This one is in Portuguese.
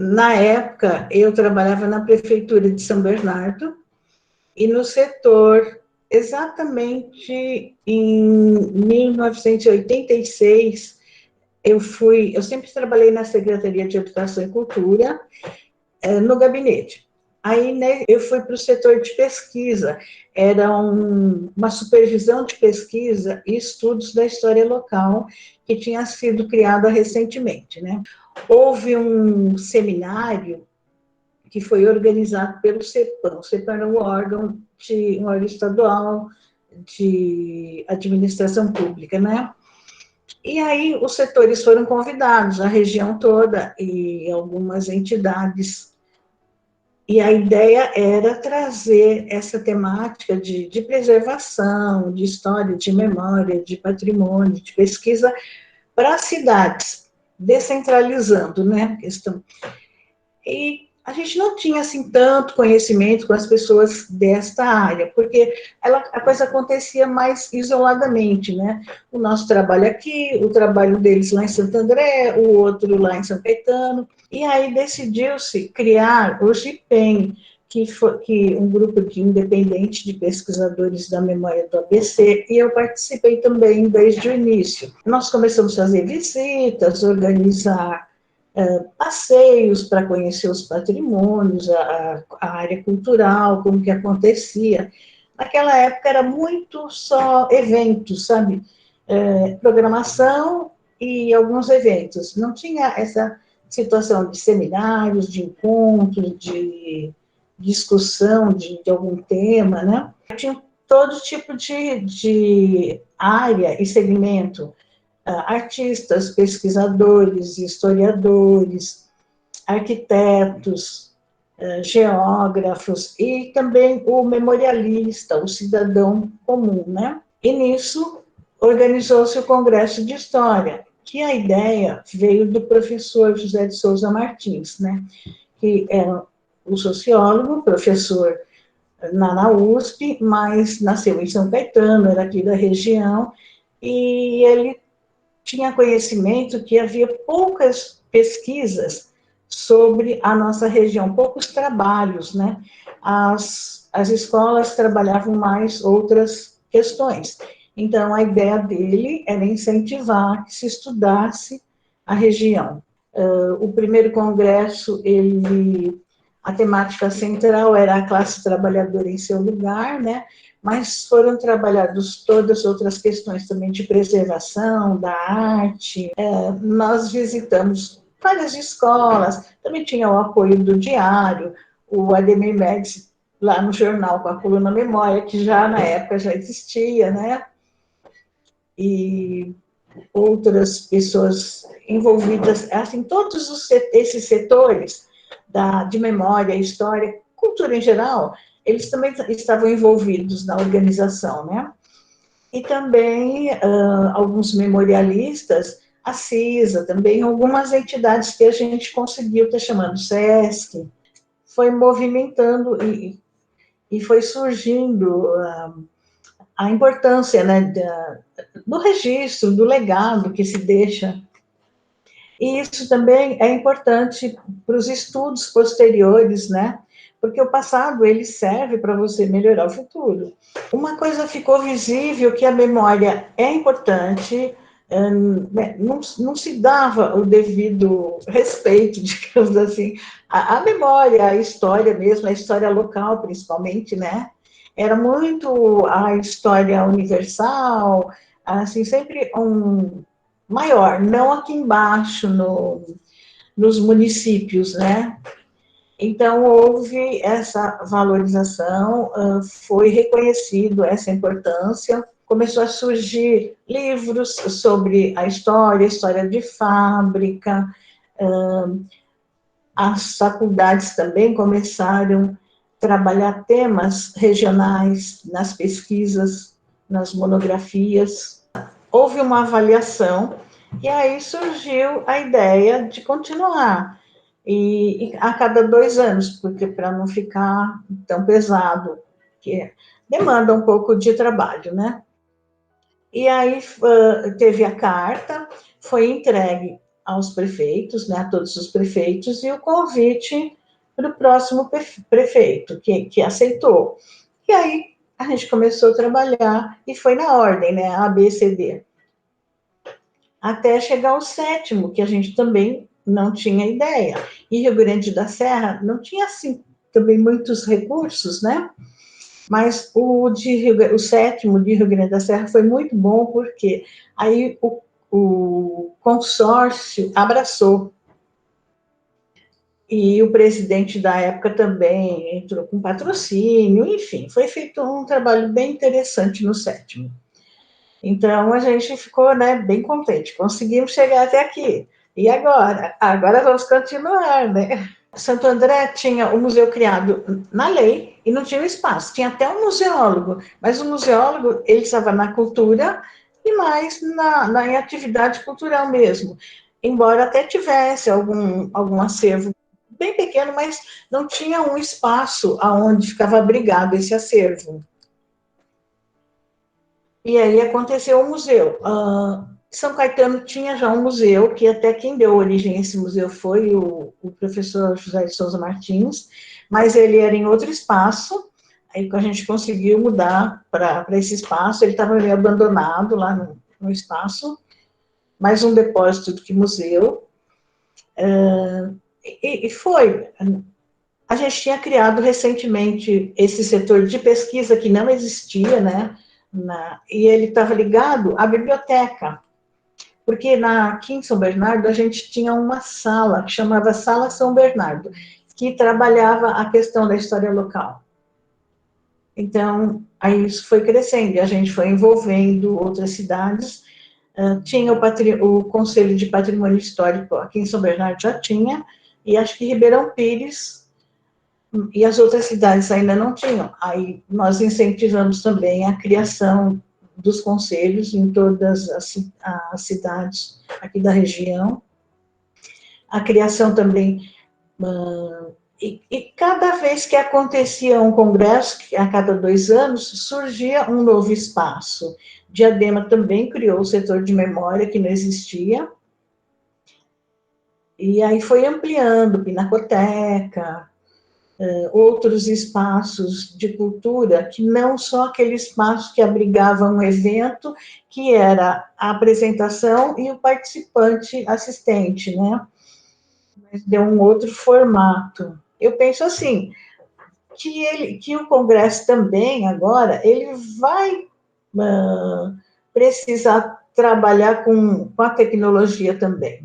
Na época, eu trabalhava na prefeitura de São Bernardo e no setor, exatamente em 1986, eu sempre trabalhei na Secretaria de Educação e Cultura, no gabinete. Aí, né, eu fui para o setor de pesquisa, era uma supervisão de pesquisa e estudos da história local que tinha sido criada recentemente, né? Houve um seminário que foi organizado pelo CEPAM. O CEPAM era um órgão estadual de administração pública, né? E aí os setores foram convidados, a região toda e algumas entidades. E a ideia era trazer essa temática de preservação, de história, de memória, de patrimônio, de pesquisa para as cidades, descentralizando, né, a questão. E a gente não tinha, assim, tanto conhecimento com as pessoas desta área, porque a coisa acontecia mais isoladamente, né? O nosso trabalho aqui, o trabalho deles lá em Santo André, o outro lá em São Caetano, e aí decidiu-se criar o GIPEM, que um grupo de independente de pesquisadores da memória do ABC, e eu participei também desde o início. Nós começamos a fazer visitas, organizar passeios para conhecer os patrimônios, a área cultural, como que acontecia. Naquela época era muito só eventos, sabe? Programação e alguns eventos. Não tinha essa situação de seminários, de encontros, de discussão de algum tema, né? Tinha todo tipo de área e segmento, artistas, pesquisadores, historiadores, arquitetos, geógrafos e também o memorialista, o cidadão comum, né? E nisso organizou-se o Congresso de História, que a ideia veio do professor José de Souza Martins, né? Que era um sociólogo, professor na USP, mas nasceu em São Caetano, era aqui da região, e ele tinha conhecimento que havia poucas pesquisas sobre a nossa região, poucos trabalhos, né? As escolas trabalhavam mais outras questões. Então, a ideia dele era incentivar que se estudasse a região. O primeiro congresso, a temática central era a classe trabalhadora em seu lugar, né? Mas foram trabalhadas todas as outras questões também de preservação da arte. Nós visitamos várias escolas, também tinha o apoio do Diário, o Ademir Médici, lá no jornal, com a coluna Memória, que já na época já existia, né? E outras pessoas envolvidas, assim, todos esses setores de memória, história, cultura em geral, eles também estavam envolvidos na organização, né? E também alguns memorialistas, a CISA, também algumas entidades que a gente conseguiu, está chamando SESC, foi movimentando e foi surgindo a importância, né, do registro, do legado que se deixa. E isso também é importante para os estudos posteriores, né? Porque o passado, ele serve para você melhorar o futuro. Uma coisa ficou visível, que a memória é importante, não se dava o devido respeito, digamos assim, à memória, à história mesmo, à história local, principalmente, né? Era muito a história universal, assim, sempre maior, não aqui embaixo, nos municípios, né? Então, houve essa valorização, foi reconhecido essa importância, começou a surgir livros sobre a história de fábrica, as faculdades também começaram a trabalhar temas regionais nas pesquisas, nas monografias. Houve uma avaliação e aí surgiu a ideia de continuar. E a cada 2 anos, porque para não ficar tão pesado, que demanda um pouco de trabalho, né? E aí teve a carta, foi entregue aos prefeitos, né, a todos os prefeitos, e o convite para o próximo prefeito, que aceitou. E aí a gente começou a trabalhar, e foi na ordem, né, A, B, C, D, até chegar ao sétimo, que a gente também não tinha ideia. E Rio Grande da Serra não tinha, assim, também muitos recursos, né? Mas o sétimo de Rio Grande da Serra foi muito bom, porque aí o consórcio abraçou. E o presidente da época também entrou com patrocínio, enfim, foi feito um trabalho bem interessante no sétimo. Então, a gente ficou, né, bem contente, conseguimos chegar até aqui. E agora? Agora vamos continuar, né? Santo André tinha o museu criado na lei e não tinha espaço. Tinha até um museólogo, mas o museólogo, ele estava na cultura e mais em atividade cultural mesmo. Embora até tivesse algum acervo bem pequeno, mas não tinha um espaço aonde ficava abrigado esse acervo. E aí aconteceu o museu. São Caetano tinha já um museu, que até quem deu origem a esse museu foi o professor José de Souza Martins, mas ele era em outro espaço, aí a gente conseguiu mudar para esse espaço, ele estava meio abandonado lá no espaço, mais um depósito do que museu, e foi. A gente tinha criado recentemente esse setor de pesquisa que não existia, né? E ele estava ligado à biblioteca, porque aqui em São Bernardo a gente tinha uma sala que chamava Sala São Bernardo, que trabalhava a questão da história local. Então, aí isso foi crescendo, e a gente foi envolvendo outras cidades. Tinha o Conselho de Patrimônio Histórico aqui em São Bernardo, já tinha, e acho que Ribeirão Pires e as outras cidades ainda não tinham. Aí nós incentivamos também a criação dos conselhos em todas as cidades aqui da região, a criação também, e cada vez que acontecia um congresso, a cada 2 anos, surgia um novo espaço. Diadema também criou o setor de memória, que não existia, e aí foi ampliando, Pinacoteca, outros espaços de cultura, que não só aquele espaço que abrigava um evento, que era a apresentação e o participante assistente, né? Mas deu um outro formato. Eu penso assim, que o Congresso também, agora, ele vai precisar trabalhar com a tecnologia também.